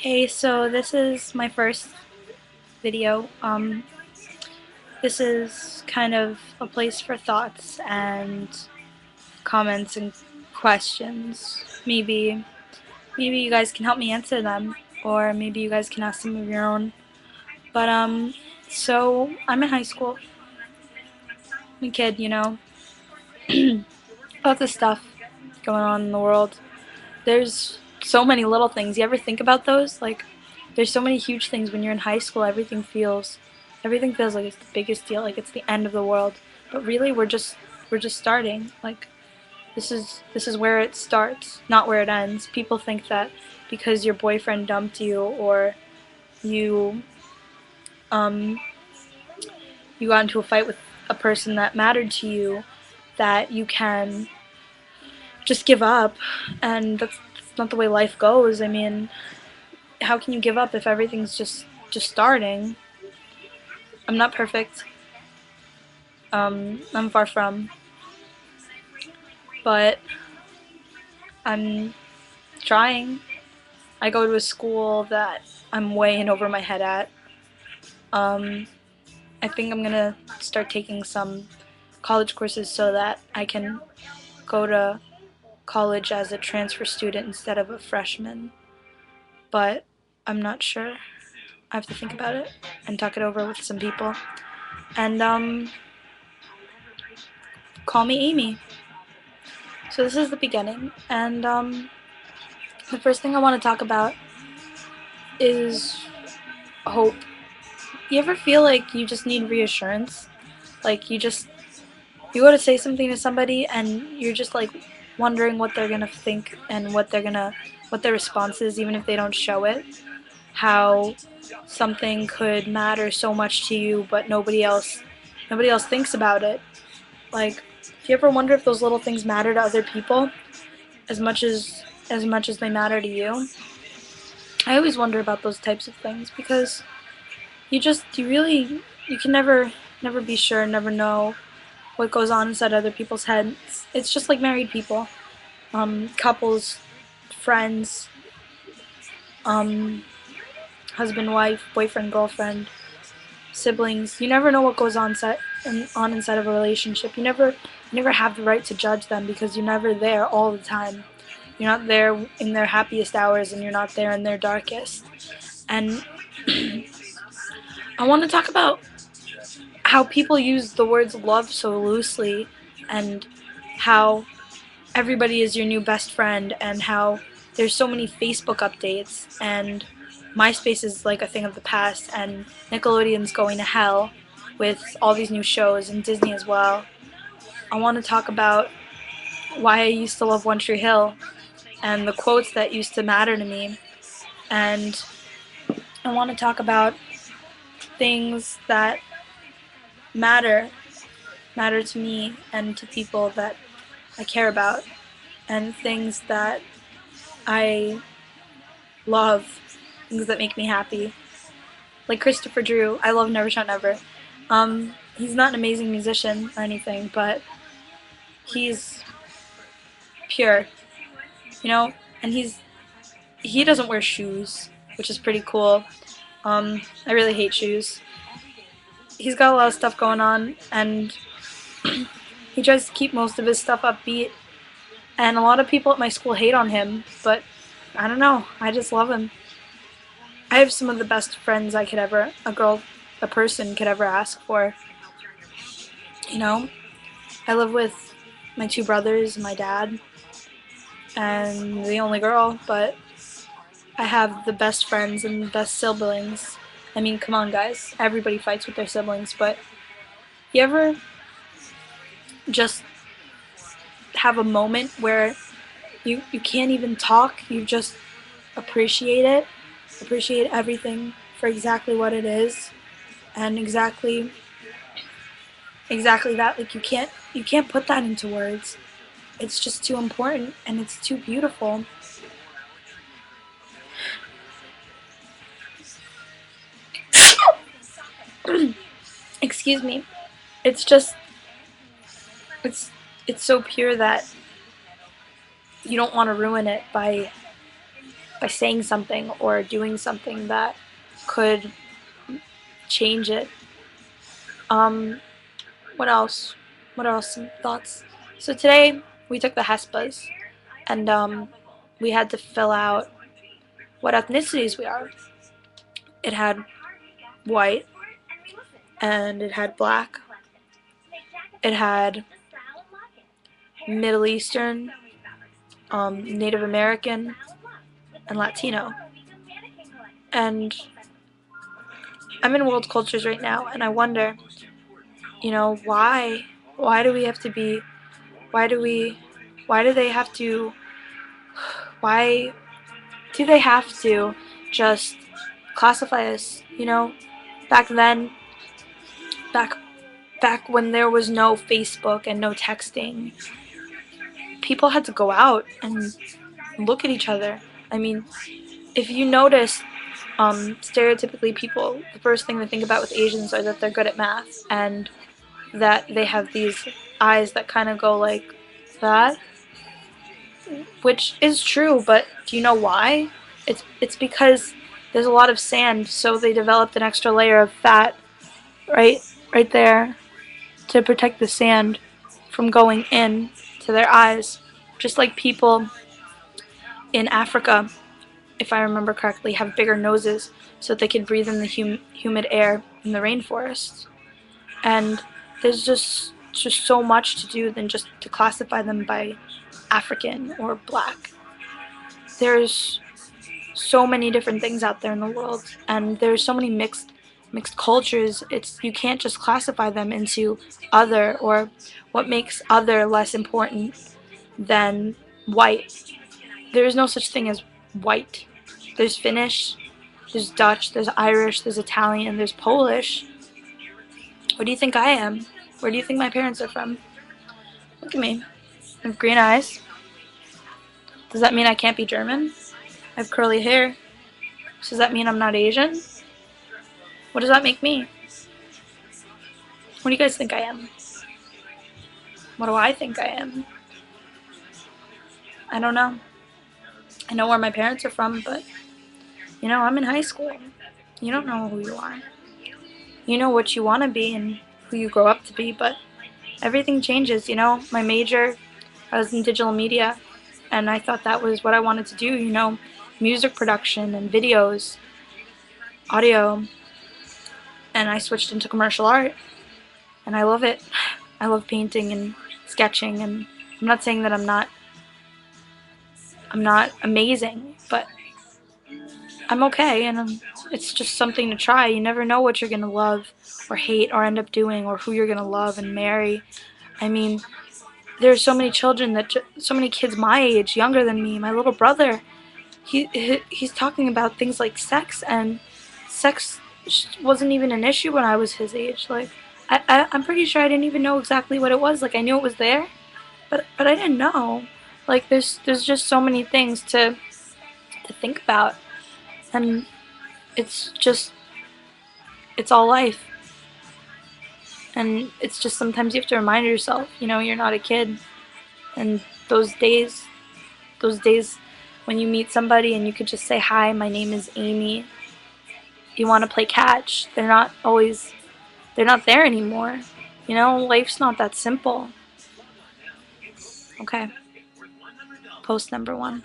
Hey, so this is my first video. This is kind of a place for thoughts and comments and questions. Maybe you guys can help me answer them, or maybe you guys can ask some of your own. But so I'm in high school. I'm a kid, lots of stuff going on in the world. There's so many little things. You ever think about those? Like, there's so many huge things when you're in high school. Everything feels like it's the biggest deal, like it's the end of the world. But really, we're just starting. Like, this is where it starts, not where it ends. People think that because your boyfriend dumped you, or you um you got into a fight with a person that mattered to you, that you can just give up, and that's not the way life goes. I mean, how can you give up if everything's just starting? I'm not perfect. I'm far from, but I'm trying. I go to a school that I'm way in over my head at. Um, I think I'm gonna start taking some college courses so that I can go to college as a transfer student instead of a freshman. But I'm not sure. I have to think about it and talk it over with some people. And call me Amy. So this is the beginning, and the first thing I want to talk about is hope. You ever feel like you just need reassurance? Like you go to say something to somebody and you're just like wondering what they're gonna think and what their response is, even if they don't show it. How something could matter so much to you, but nobody else thinks about it. Like, do you ever wonder if those little things matter to other people as much as they matter to you? I always wonder about those types of things because you can never be sure, never know what goes on inside other people's heads. It's just like married people, couples, friends, um, husband, wife, boyfriend, girlfriend, siblings. You never know what goes on inside of a relationship. You never have the right to judge them because you're never there all the time. You're not there in their happiest hours, and you're not there in their darkest. And I want to talk about how people use the words love so loosely, and how everybody is your new best friend, and how there's so many Facebook updates, and MySpace is like a thing of the past, and Nickelodeon's going to hell with all these new shows, and Disney as well. I want to talk about why I used to love One Tree Hill and the quotes that used to matter to me, and I want to talk about things that matter matter to me and to people that I care about, and things that I love, things that make me happy. Like Christopher Drew, I love Never Shout Never. He's not an amazing musician or anything, but he's pure, you know, and he doesn't wear shoes, which is pretty cool. I really hate shoes. He's got a lot of stuff going on, and he tries to keep most of his stuff upbeat. And a lot of people at my school hate on him, but I don't know. I just love him. I have some of the best friends a person could ever ask for. You know, I live with my two brothers and my dad, and the only girl, but I have the best friends and the best siblings. I mean, come on, guys. Everybody fights with their siblings, but you ever just have a moment where you can't even talk, you just appreciate it, appreciate everything for exactly what it is, and exactly that. Like, you can't put that into words. It's just too important, and it's too beautiful. Excuse me. It's just it's it's so pure that you don't want to ruin it by by saying something or doing something that could change it. What else? What else? Some thoughts. So today we took the HESPAs, and we had to fill out what ethnicities we are. It had white, and it had black, it had Middle Eastern, Native American, and Latino. And I'm in world cultures right now, and I wonder, why do we have to be, why do we, why do they have to, why do they have to just classify us? Back then, back back when there was no Facebook and no texting, people had to go out and look at each other. I mean, if you notice, stereotypically people, the first thing they think about with Asians are that they're good at math and that they have these eyes that kind of go like that, which is true, but do you know why? It's because there's a lot of sand, so they developed an extra layer of fat right there to protect the sand from going in to their eyes. Just like people in Africa, if I remember correctly, have bigger noses so that they can breathe in the humid air in the rainforest. And there's just so much to do than just to classify them by African or black. There's so many different things out there in the world, and there's so many mixed cultures. You can't just classify them into other, or what makes other less important than white. There is no such thing as white. There's Finnish, there's Dutch, there's Irish, there's Italian, there's Polish. What do you think I am? Where do you think my parents are from? Look at me. I have green eyes. Does that mean I can't be German? I have curly hair. Does that mean I'm not Asian? What does that make me? What do you guys think I am? What do I think I am? I don't know. I know where my parents are from, but, I'm in high school. You don't know who you are. You know what you want to be and who you grow up to be, but everything changes. My major, I was in digital media, and I thought that was what I wanted to do, music production and videos, audio, and I switched into commercial art, and I love it. I love painting and sketching, and I'm not saying that I'm not amazing, but I'm okay, and it's just something to try. You never know what you're going to love or hate or end up doing, or who you're going to love and marry. I mean, there's so many children so many kids my age, younger than me. My little brother, he's talking about things like sex, and sex wasn't even an issue when I was his age. Like, I'm pretty sure I didn't even know exactly what it was. Like, I knew it was there, but I didn't know. Like, there's just so many things to think about, and it's all life. And it's just sometimes you have to remind yourself, you're not a kid. And those days when you meet somebody and you could just say, hi, my name is Amy, you want to play catch, they're not there anymore. Life's not that simple. Okay. Post number 1.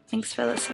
Thanks for listening.